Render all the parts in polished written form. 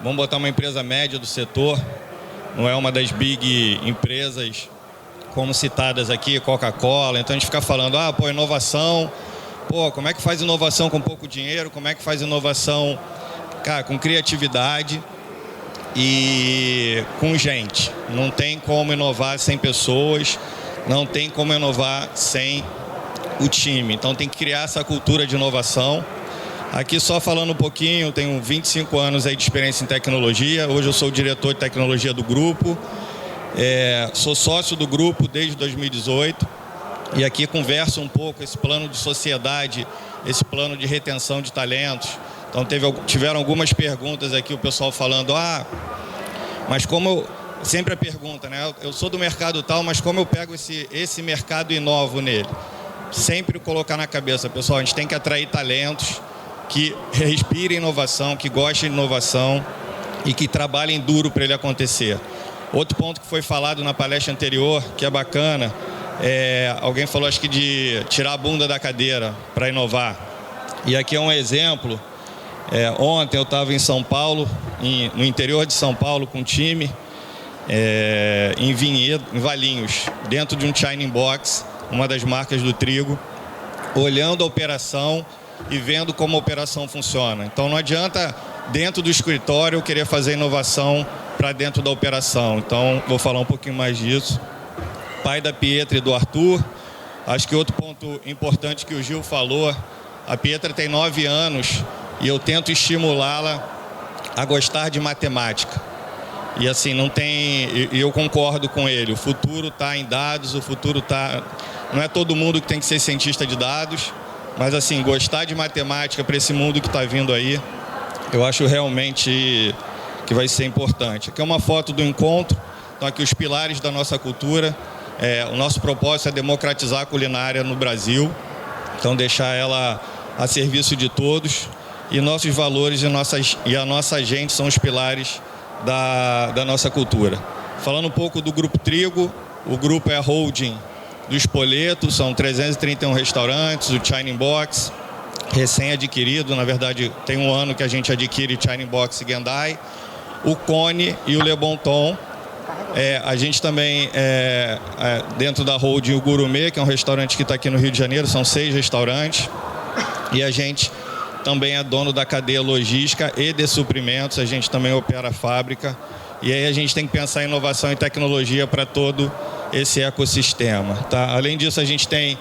Vamos botar uma empresa média do setor, não é uma das big empresas como citadas aqui, Coca-Cola. Então a gente fica falando, inovação, como é que faz inovação com pouco dinheiro, como é que faz inovação, cara, com criatividade e com gente. Não tem como inovar sem pessoas, não tem como inovar sem o time. Então tem que criar essa cultura de inovação. Aqui só falando um pouquinho, tenho 25 anos aí de experiência em tecnologia. Hoje eu sou o diretor de tecnologia do grupo. Sou sócio do grupo desde 2018. E aqui converso um pouco esse plano de sociedade, esse plano de retenção de talentos. Então tiveram algumas perguntas aqui, o pessoal falando, mas como sempre a pergunta, né? Eu sou do mercado tal, mas como eu pego esse mercado e inovo nele? Sempre colocar na cabeça, pessoal, a gente tem que atrair talentos que respirem inovação, que gostem de inovação e que trabalhem duro para ele acontecer. Outro ponto que foi falado na palestra anterior, que é bacana, alguém falou, acho que de tirar a bunda da cadeira para inovar. E aqui é um exemplo. Ontem eu estava em São Paulo, no interior de São Paulo, com um time, em Vinhedo, em Valinhos, dentro de um Shining Box, uma das marcas do trigo, olhando a operação e vendo como a operação funciona. Então não adianta, dentro do escritório, eu querer fazer inovação para dentro da operação. Então vou falar um pouquinho mais disso. Pai da Pietra e do Arthur. Acho que outro ponto importante que o Gil falou, a Pietra tem 9 anos e eu tento estimulá-la a gostar de matemática. E assim, eu concordo com ele, o futuro está em dados, não é todo mundo que tem que ser cientista de dados, mas assim, gostar de matemática para esse mundo que está vindo aí, eu acho realmente que vai ser importante. Aqui é uma foto do encontro, então aqui os pilares da nossa cultura. O nosso propósito é democratizar a culinária no Brasil, então deixar ela a serviço de todos. E nossos valores e a nossa gente são os pilares da nossa cultura. Falando um pouco do Grupo Trigo, o grupo é a holding do Spoleto, são 331 restaurantes, o Shining Box, recém-adquirido, na verdade tem um ano que a gente adquire Shining Box e Gendai, o Cone e o Le Bon Ton. A gente também, dentro da holding, o Gourmet, que é um restaurante que está aqui no Rio de Janeiro, são 6 restaurantes, e a gente também é dono da cadeia logística e de suprimentos, a gente também opera a fábrica, e aí a gente tem que pensar em inovação e tecnologia para todo esse ecossistema, tá? Além disso, a gente tem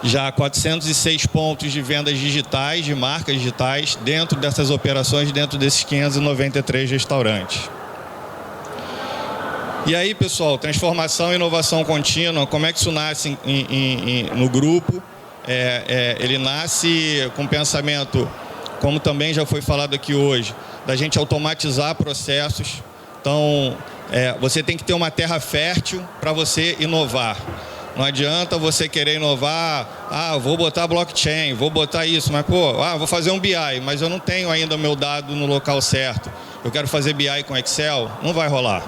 já 406 pontos de vendas digitais, de marcas digitais, dentro dessas operações, dentro desses 593 restaurantes. E aí, pessoal, transformação e inovação contínua, como é que isso nasce no grupo? Ele nasce com pensamento, como também já foi falado aqui hoje, da gente automatizar processos. Então, você tem que ter uma terra fértil para você inovar. Não adianta você querer inovar, vou botar blockchain, vou botar isso, mas vou fazer um BI, mas eu não tenho ainda o meu dado no local certo. Eu quero fazer BI com Excel, não vai rolar.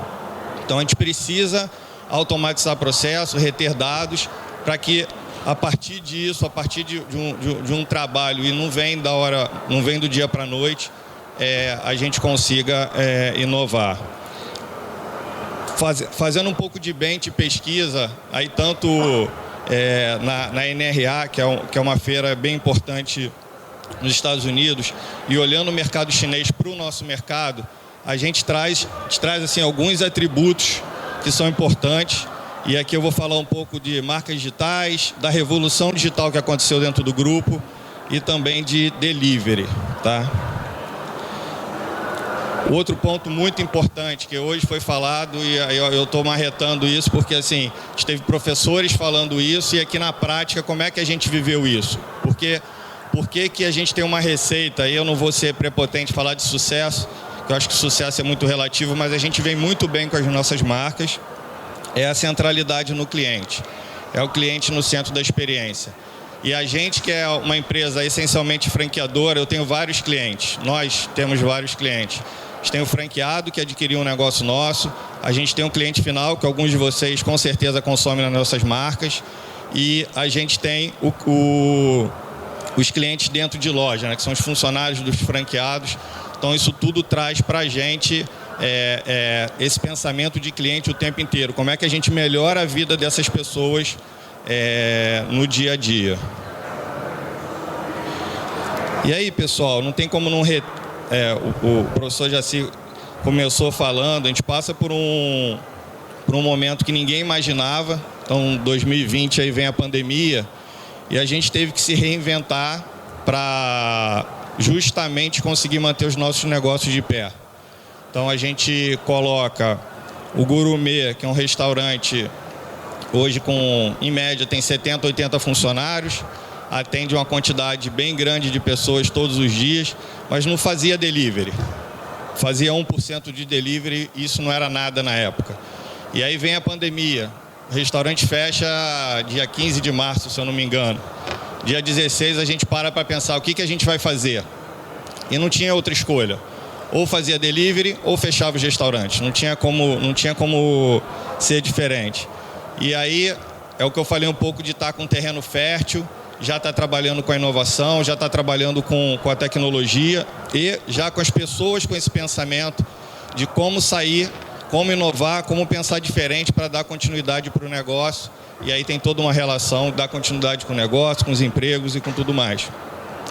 Então a gente precisa automatizar processo, reter dados, para que a partir disso, a partir de um trabalho, e não vem do dia para a noite, a gente consiga inovar. Fazendo um pouco de bench e pesquisa, aí tanto na NRA, que é uma feira bem importante nos Estados Unidos, e olhando o mercado chinês para o nosso mercado, a gente traz assim, alguns atributos que são importantes. E aqui eu vou falar um pouco de marcas digitais, da revolução digital que aconteceu dentro do grupo e também de delivery, tá? Outro ponto muito importante que hoje foi falado, e eu estou marretando isso porque assim, a gente teve professores falando isso, e aqui na prática como é que a gente viveu isso? Por que a gente tem uma receita, e eu não vou ser prepotente falar de sucesso, eu acho que sucesso é muito relativo, mas a gente vem muito bem com as nossas marcas. É a centralidade no cliente, é o cliente no centro da experiência. E a gente que é uma empresa essencialmente franqueadora, eu tenho vários clientes, nós temos vários clientes. A gente tem o franqueado que adquiriu um negócio nosso, a gente tem um cliente final, que alguns de vocês com certeza consomem nas nossas marcas, e a gente tem os clientes dentro de loja, né, que são os funcionários dos franqueados. Então, isso tudo traz para a gente esse pensamento de cliente o tempo inteiro. Como é que a gente melhora a vida dessas pessoas no dia a dia. E aí, pessoal, não tem como não... o professor Jaci começou falando, a gente passa por um momento que ninguém imaginava. Então, 2020 aí vem a pandemia e a gente teve que se reinventar para justamente conseguir manter os nossos negócios de pé. Então, a gente coloca o Gourmet, que é um restaurante hoje em média, tem 70, 80 funcionários, atende uma quantidade bem grande de pessoas todos os dias, mas não fazia delivery. Fazia 1% de delivery, isso não era nada na época. E aí vem a pandemia. O restaurante fecha dia 15 de março, se eu não me engano. Dia 16 a gente para pensar o que a gente vai fazer. E não tinha outra escolha. Ou fazia delivery ou fechava os restaurantes. Não tinha como ser diferente. E aí é o que eu falei um pouco de estar com terreno fértil, já está trabalhando com a inovação, já está trabalhando com a tecnologia e já com as pessoas com esse pensamento de como sair, como inovar, como pensar diferente para dar continuidade para o negócio. E aí tem toda uma relação, dar continuidade com o negócio, com os empregos e com tudo mais.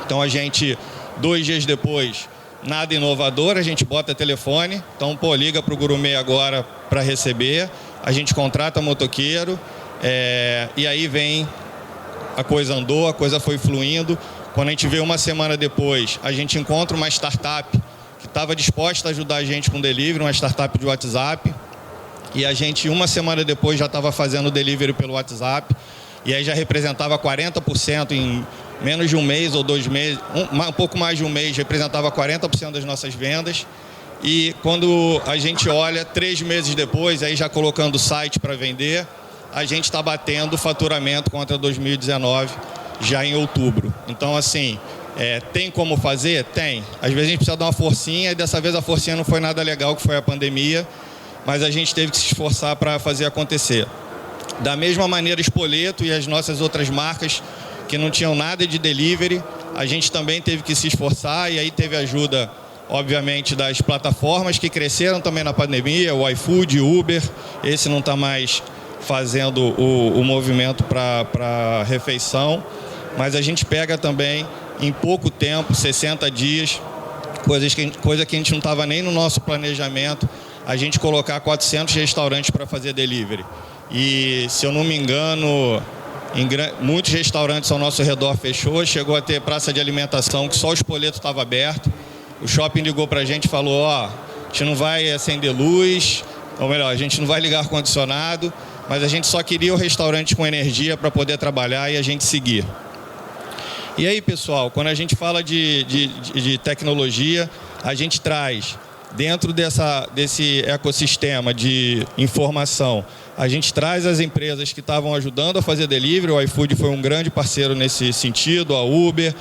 Então a gente, 2 dias depois, nada inovador, a gente bota telefone. Então, liga para o Gourmet agora para receber. A gente contrata motoqueiro e aí vem... A coisa andou, a coisa foi fluindo. Quando a gente vê uma semana depois, a gente encontra uma startup que estava disposta a ajudar a gente com delivery, uma startup de WhatsApp. E a gente, uma semana depois, já estava fazendo delivery pelo WhatsApp. E aí já representava 40% em menos de um mês ou 2 meses, um pouco mais de um mês, representava 40% das nossas vendas. E quando a gente olha, 3 meses depois, aí já colocando o site para vender, a gente está batendo faturamento contra 2019 já em outubro. Então, assim, tem como fazer? Tem. Às vezes a gente precisa dar uma forcinha e dessa vez a forcinha não foi nada legal, que foi a pandemia, mas a gente teve que se esforçar para fazer acontecer. Da mesma maneira, Spoleto e as nossas outras marcas que não tinham nada de delivery, a gente também teve que se esforçar e aí teve ajuda, obviamente, das plataformas que cresceram também na pandemia, o iFood, o Uber, esse não está mais fazendo o movimento para refeição, mas a gente pega também em pouco tempo, 60 dias, coisa que a gente não estava nem no nosso planejamento, a gente colocar 400 restaurantes para fazer delivery. E, se eu não me engano, muitos restaurantes ao nosso redor fechou, chegou a ter praça de alimentação que só o Spoleto estava aberto. O shopping ligou para a gente e falou, a gente não vai acender luz, ou melhor, a gente não vai ligar ar-condicionado, mas a gente só queria o restaurante com energia para poder trabalhar e a gente seguir. E aí, pessoal, quando a gente fala de tecnologia, a gente traz, dentro desse ecossistema de informação, a gente traz as empresas que estavam ajudando a fazer delivery, o iFood foi um grande parceiro nesse sentido, a Uber.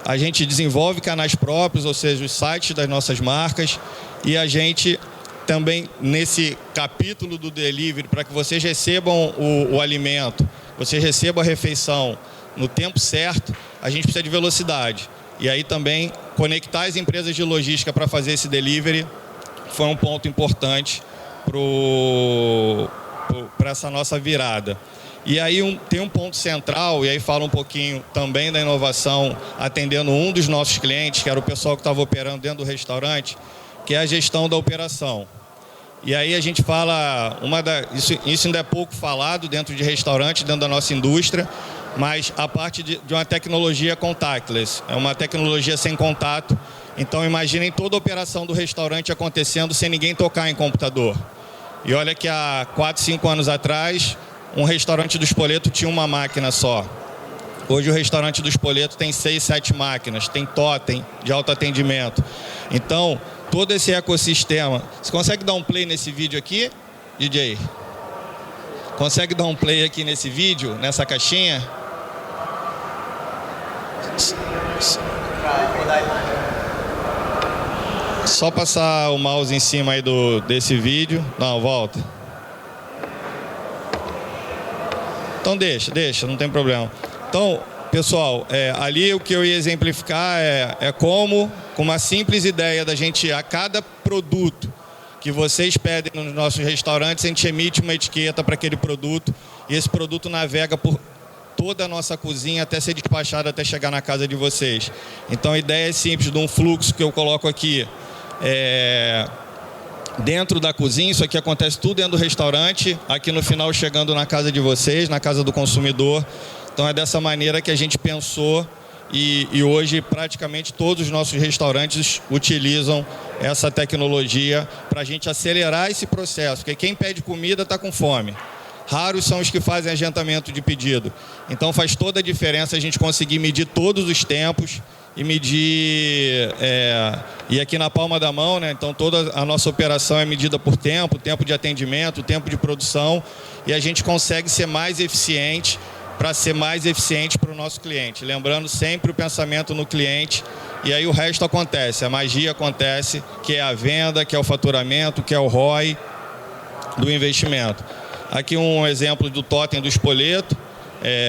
A gente desenvolve canais próprios, ou seja, os sites das nossas marcas, e a gente... Também nesse capítulo do delivery, para que vocês recebam o alimento, vocês recebam a refeição no tempo certo, a gente precisa de velocidade. E aí também conectar as empresas de logística para fazer esse delivery foi um ponto importante para essa nossa virada. E aí tem um ponto central, e aí fala um pouquinho também da inovação, atendendo um dos nossos clientes, que era o pessoal que estava operando dentro do restaurante, que é a gestão da operação. E aí a gente fala, isso ainda é pouco falado dentro de restaurante, dentro da nossa indústria, mas a parte de uma tecnologia contactless, é uma tecnologia sem contato. Então imaginem toda a operação do restaurante acontecendo sem ninguém tocar em computador. E olha que há 4, 5 anos atrás, um restaurante do Spoleto tinha uma máquina só. Hoje o restaurante do Spoleto tem 6, 7 máquinas, tem totem de autoatendimento. Então, todo esse ecossistema... Você consegue dar um play nesse vídeo aqui, DJ? Consegue dar um play aqui nesse vídeo, nessa caixinha? Só passar o mouse em cima aí desse vídeo. Não, volta. Então deixa, não tem problema. Então, pessoal, ali o que eu ia exemplificar é como com uma simples ideia da gente, a cada produto que vocês pedem nos nossos restaurantes, a gente emite uma etiqueta para aquele produto e esse produto navega por toda a nossa cozinha até ser despachado, até chegar na casa de vocês. Então a ideia é simples, de um fluxo que eu coloco aqui dentro da cozinha, isso aqui acontece tudo dentro do restaurante, aqui no final chegando na casa de vocês, na casa do consumidor. Então é dessa maneira que a gente pensou e hoje praticamente todos os nossos restaurantes utilizam essa tecnologia para a gente acelerar esse processo, porque quem pede comida está com fome. Raros são os que fazem agendamento de pedido. Então faz toda a diferença a gente conseguir medir todos os tempos e medir, e aqui na palma da mão, né? Então toda a nossa operação é medida por tempo de atendimento, tempo de produção, e a gente consegue ser mais eficiente para ser mais eficiente para o nosso cliente. Lembrando sempre o pensamento no cliente, e aí o resto acontece, a magia acontece, que é a venda, que é o faturamento, que é o ROI do investimento. Aqui um exemplo do totem do espoleto.